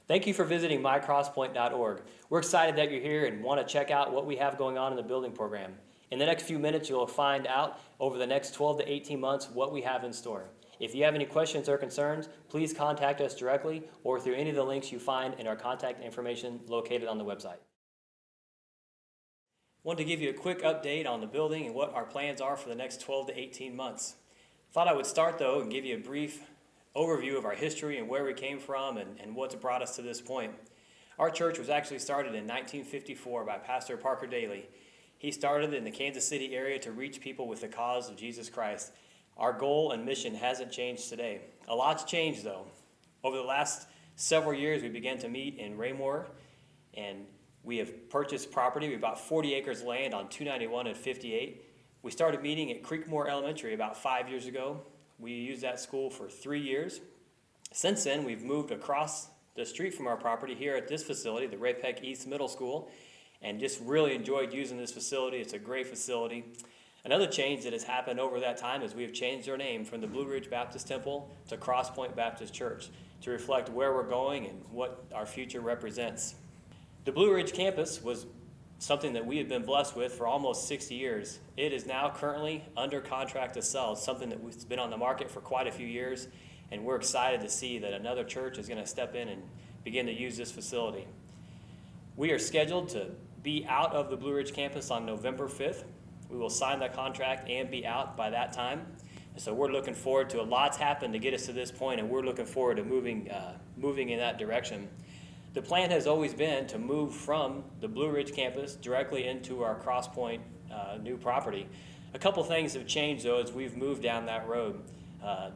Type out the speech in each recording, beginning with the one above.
Thank you for visiting mycrosspointe.org. We're excited that you're here and want to check out what we have going on in the building program. In the next few minutes, you'll find out over the next 12 to 18 months what we have in store. If you have any questions or concerns, please contact us directly or through any of the links you find in our contact information located on the website. I wanted to give you a quick update on the building and what our plans are for the next 12 to 18 months. Thought I would start though and give you a brief overview of our history and where we came from and what's brought us to this point. Our church was actually started in 1954 by Pastor Parker Daly. He started in the Kansas City area to reach people with the cause of Jesus Christ. Our goal and mission hasn't changed today. A lot's changed though. Over the last several years, we began to meet in Raymore, and we have purchased property. We bought 40 acres of land on 291 and 58. We started meeting at Creekmore Elementary about 5 years ago. We used that school for 3 years. Since then, we've moved across the street from our property here at this facility, the Ray Peck East Middle School, and just really enjoyed using this facility. It's a great facility. Another change that has happened over that time is we have changed our name from the Blue Ridge Baptist Temple to CrossPointe Baptist Church to reflect where we're going and what our future represents. The Blue Ridge campus was something that we have been blessed with for almost 60 years. It is now currently under contract to sell, something that has been on the market for quite a few years, and we're excited to see that another church is going to step in and begin to use this facility. We are scheduled to be out of the Blue Ridge campus on November 5th. We will sign the contract and be out by that time. And so we're looking forward to a lot's happened to get us to this point, and we're looking forward to moving in that direction. The plan has always been to move from the Blue Ridge campus directly into our CrossPointe new property. A couple things have changed though as we've moved down that road.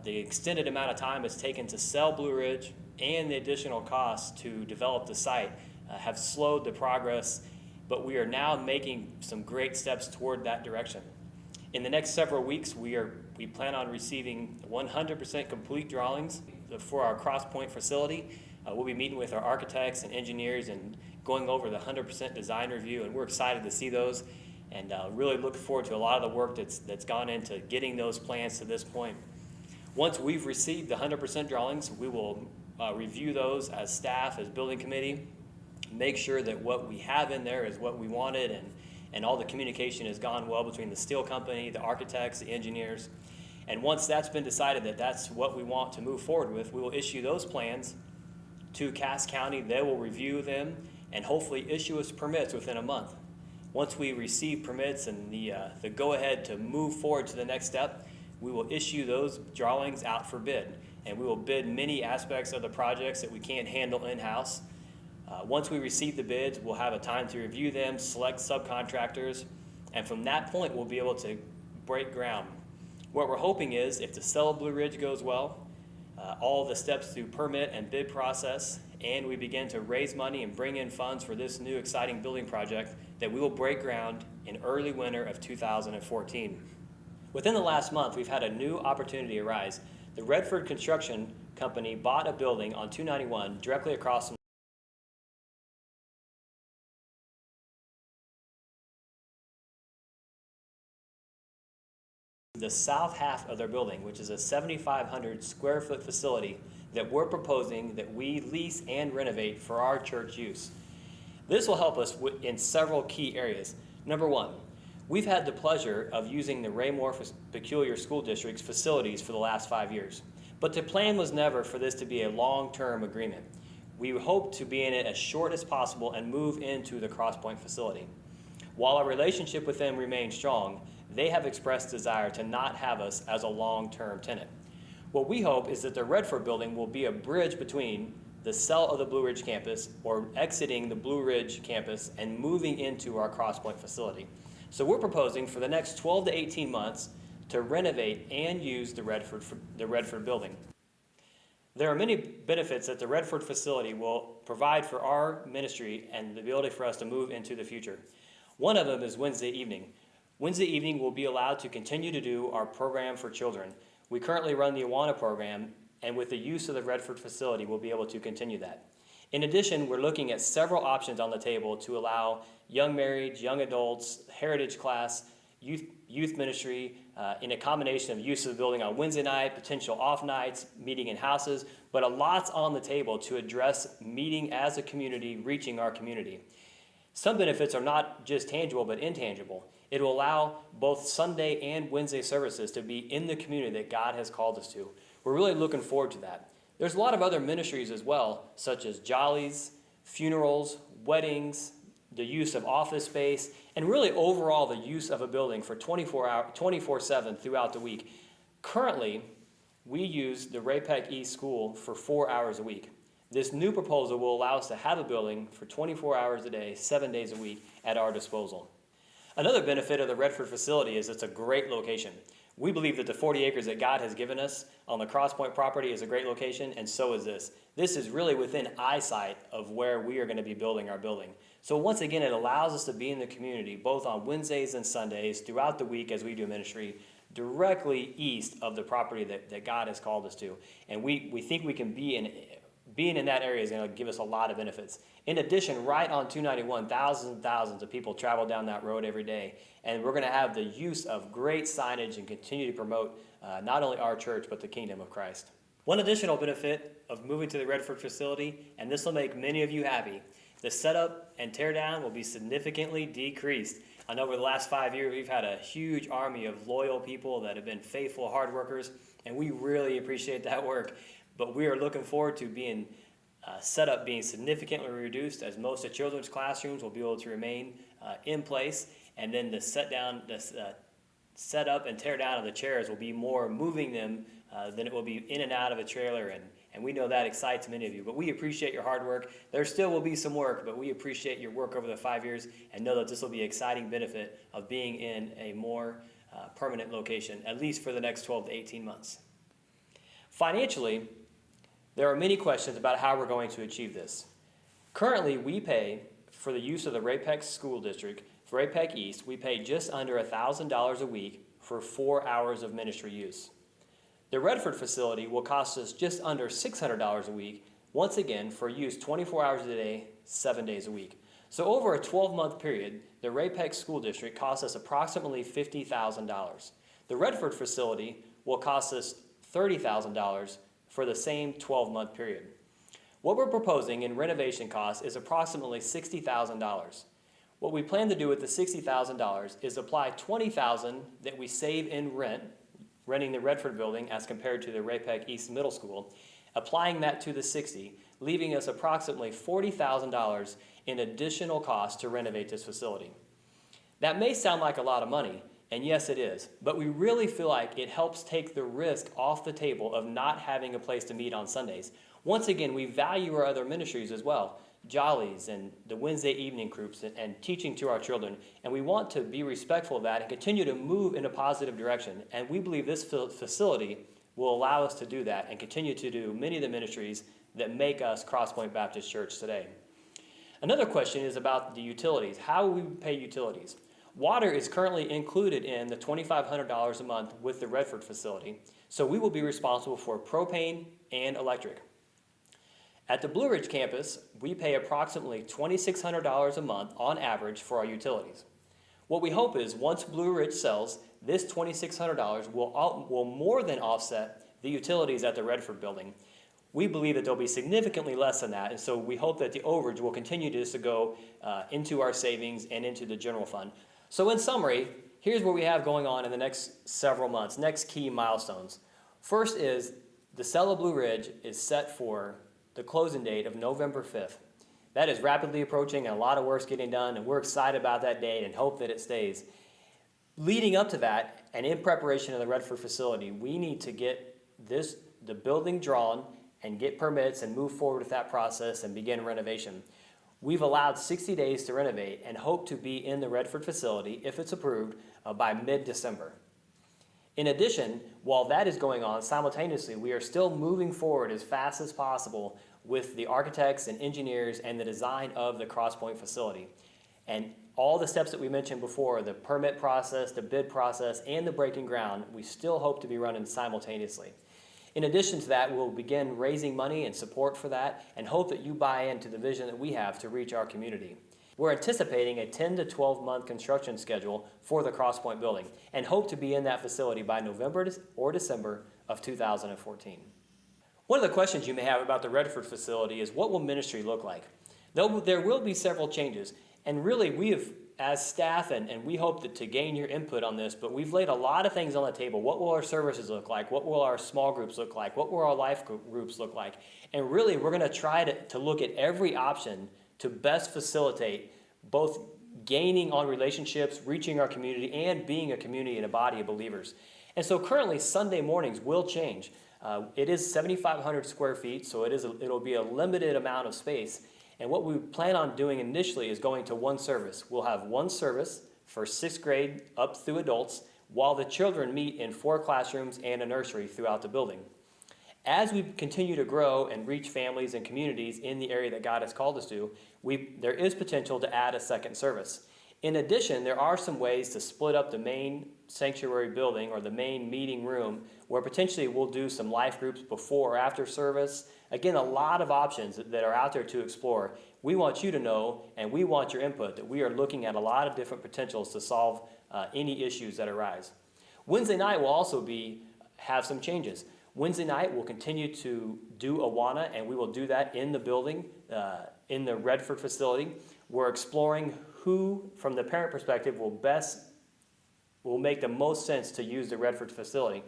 The extended amount of time it's taken to sell Blue Ridge and the additional costs to develop the site have slowed the progress, but we are now making some great steps toward that direction. In the next several weeks, we plan on receiving 100% complete drawings for our CrossPointe facility. We'll be meeting with our architects and engineers and going over the 100% design review, and we're excited to see those and really look forward to a lot of the work that's gone into getting those plans to this point. Once we've received the 100% drawings, we will review those as staff, as building committee, make sure that what we have in there is what we wanted, and all the communication has gone well between the steel company, the architects, the engineers. And once that's been decided that that's what we want to move forward with, we will issue those plans to Cass County. They will review them and hopefully issue us permits within a month. Once we receive permits and the go-ahead to move forward to the next step, we will issue those drawings out for bid, and we will bid many aspects of the projects that we can't handle in-house. Once we receive the bids, we'll have a time to review them, select subcontractors, and from that point, we'll be able to break ground. What we're hoping is, if the sale of Blue Ridge goes well, all the steps through permit and bid process, and we begin to raise money and bring in funds for this new exciting building project, that we will break ground in early winter of 2014. Within the last month, we've had a new opportunity arise. The Redford Construction Company bought a building on 291 directly across from the south half of their building, which is a 7,500 square foot facility that we're proposing that we lease and renovate for our church use. This will help us in several key areas. Number one, we've had the pleasure of using the Raymore Peculiar School District's facilities for the last 5 years, but the plan was never for this to be a long-term agreement. We hope to be in it as short as possible and move into the CrossPointe facility. While our relationship with them remains strong, they have expressed desire to not have us as a long-term tenant. What we hope is that the Redford building will be a bridge between the sale of the Blue Ridge campus or exiting the Blue Ridge campus and moving into our CrossPointe facility. So we're proposing for the next 12 to 18 months to renovate and use the Redford building. There are many benefits that the Redford facility will provide for our ministry and the ability for us to move into the future. One of them is Wednesday evening. Wednesday evening we'll be allowed to continue to do our program for children. We currently run the Awana program, and with the use of the Redford facility, we'll be able to continue that. In addition, we're looking at several options on the table to allow young marrieds, young adults, heritage class, youth youth ministry, in a combination of use of the building on Wednesday night, potential off nights, meeting in houses, but a lot's on the table to address meeting as a community, reaching our community. Some benefits are not just tangible, but intangible. It will allow both Sunday and Wednesday services to be in the community that God has called us to. We're really looking forward to that. There's a lot of other ministries as well, such as jollies, funerals, weddings, the use of office space, and really overall the use of a building for 24/7 throughout the week. Currently, we use the Ray-Peck East School for 4 hours a week. This new proposal will allow us to have a building for 24 hours a day, 7 days a week at our disposal. Another benefit of the Redford facility is it's a great location. We believe that the 40 acres that God has given us on the CrossPointe property is a great location, and so is this. This is really within eyesight of where we are going to be building our building. So once again, it allows us to be in the community, both on Wednesdays and Sundays, throughout the week as we do ministry, directly east of the property that God has called us to. And we think we can being in that area is going to give us a lot of benefits. In addition, right on 291, thousands and thousands of people travel down that road every day. And we're going to have the use of great signage and continue to promote not only our church, but the kingdom of Christ. One additional benefit of moving to the Redford facility, and this will make many of you happy, the setup and teardown will be significantly decreased. I know over the last 5 years, we've had a huge army of loyal people that have been faithful, hard workers, and we really appreciate that work. But we are looking forward to being setup being significantly reduced, as most of children's classrooms will be able to remain in place, and then the set up and tear down of the chairs will be more moving them than it will be in and out of a trailer, and we know that excites many of you. But we appreciate your hard work. There still will be some work, but we appreciate your work over the 5 years and know that this will be an exciting benefit of being in a more permanent location, at least for the next 12 to 18 months. Financially, there are many questions about how we're going to achieve this. Currently, we pay for the use of the Ray-Peck School District, for Ray-Peck East, we pay just under $1,000 a week for 4 hours of ministry use. The Redford facility will cost us just under $600 a week, once again, for use 24 hours a day, 7 days a week. So over a 12-month period, the Ray-Peck School District costs us approximately $50,000. The Redford facility will cost us $30,000 for the same 12-month period. What we're proposing in renovation costs is approximately $60,000. What we plan to do with the $60,000 is apply $20,000 that we save in renting the Redford building as compared to the Ray-Peck East Middle School, applying that to the $60,000, leaving us approximately $40,000 in additional costs to renovate this facility. That may sound like a lot of money, and yes, it is, but we really feel like it helps take the risk off the table of not having a place to meet on Sundays. Once again, we value our other ministries as well, jollies and the Wednesday evening groups and teaching to our children, and we want to be respectful of that and continue to move in a positive direction. And we believe this facility will allow us to do that and continue to do many of the ministries that make us CrossPointe Baptist Church today. Another question is about the utilities. How will we pay utilities? Water is currently included in the $2,500 a month with the Redford facility, so we will be responsible for propane and electric. At the Blue Ridge campus, we pay approximately $2,600 a month on average for our utilities. What we hope is once Blue Ridge sells, this $2,600 will more than offset the utilities at the Redford building. We believe that there'll be significantly less than that, and so we hope that the overage will continue to go into our savings and into the general fund. So in summary, here's what we have going on in the next several months, next key milestones. First is the sale of Blue Ridge is set for the closing date of November 5th. That is rapidly approaching and a lot of work's getting done, and we're excited about that date and hope that it stays. Leading up to that, and in preparation of the Redford facility, we need to get the building drawn and get permits and move forward with that process and begin renovation. We've allowed 60 days to renovate and hope to be in the Redford facility, if it's approved, by mid-December. In addition, while that is going on, simultaneously, we are still moving forward as fast as possible with the architects and engineers and the design of the CrossPointe facility. And all the steps that we mentioned before, the permit process, the bid process, and the breaking ground, we still hope to be running simultaneously. In addition to that, we'll begin raising money and support for that and hope that you buy into the vision that we have to reach our community. We're anticipating a 10 to 12 month construction schedule for the CrossPointe building and hope to be in that facility by November or December of 2014. One of the questions you may have about the Redford facility is, what will ministry look like? There will be several changes, and really we have, as staff, and we hope to gain your input on this, but we've laid a lot of things on the table. What will our services look like? What will our small groups look like? What will our life groups look like? And really we're going to try to look at every option to best facilitate both gaining on relationships, reaching our community, and being a community and a body of believers. And so currently Sunday mornings will change. It is 7,500 square feet, so it'll be a limited amount of space. And what we plan on doing initially is going to one service. We'll have one service for 6th grade up through adults, while the children meet in 4 classrooms and a nursery throughout the building. As we continue to grow and reach families and communities in the area that God has called us to, there is potential to add a second service. In addition, there are some ways to split up the main sanctuary building or the main meeting room, where potentially we'll do some life groups before or after service. Again, a lot of options that are out there to explore. We want you to know, and we want your input, that we are looking at a lot of different potentials to solve any issues that arise. Wednesday night will also have some changes. Wednesday night we'll continue to do Awana, and we will do that in the building, in the Redford facility. We're exploring who, from the parent perspective, will make the most sense to use the Redford facility.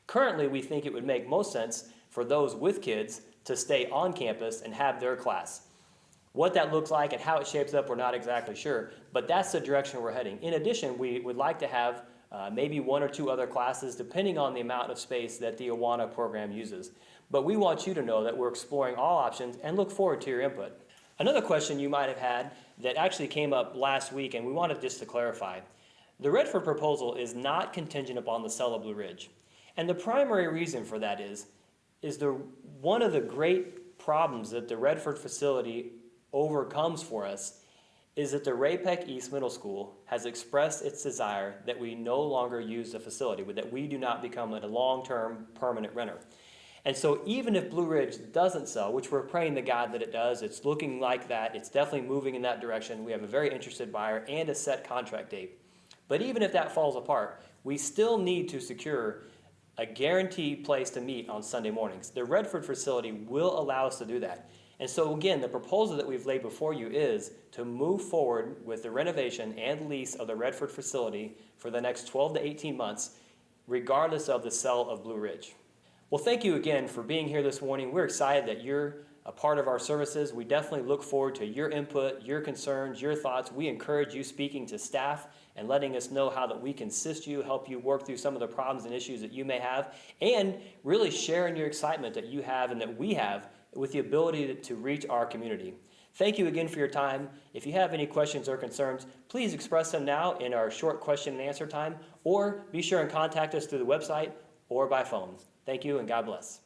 Currently, we think it would make most sense for those with kids to stay on campus and have their class. What that looks like and how it shapes up, we're not exactly sure, but that's the direction we're heading. In addition, we would like to have maybe 1 or 2 other classes, depending on the amount of space that the Awana program uses. But we want you to know that we're exploring all options and look forward to your input. Another question you might have had that actually came up last week, and we wanted just to clarify. The Redford proposal is not contingent upon the sale of Blue Ridge. And the primary reason for that is one of the great problems that the Redford facility overcomes for us is that the Ray-Peck East Middle School has expressed its desire that we no longer use the facility, that we do not become a long-term permanent renter. And so even if Blue Ridge doesn't sell, which we're praying to God that it does, it's looking like that, it's definitely moving in that direction. We have a very interested buyer and a set contract date. But even if that falls apart, we still need to secure a guaranteed place to meet on Sunday mornings. The Redford facility will allow us to do that. And so again, the proposal that we've laid before you is to move forward with the renovation and lease of the Redford facility for the next 12 to 18 months, regardless of the sale of Blue Ridge. Well, thank you again for being here this morning. We're excited that you're a part of our services. We definitely look forward to your input, your concerns, your thoughts. We encourage you speaking to staff and letting us know how that we can assist you, help you work through some of the problems and issues that you may have, and really sharing your excitement that you have and that we have with the ability to reach our community. Thank you again for your time. If you have any questions or concerns, please express them now in our short question and answer time, or be sure and contact us through the website or by phone. Thank you, and God bless.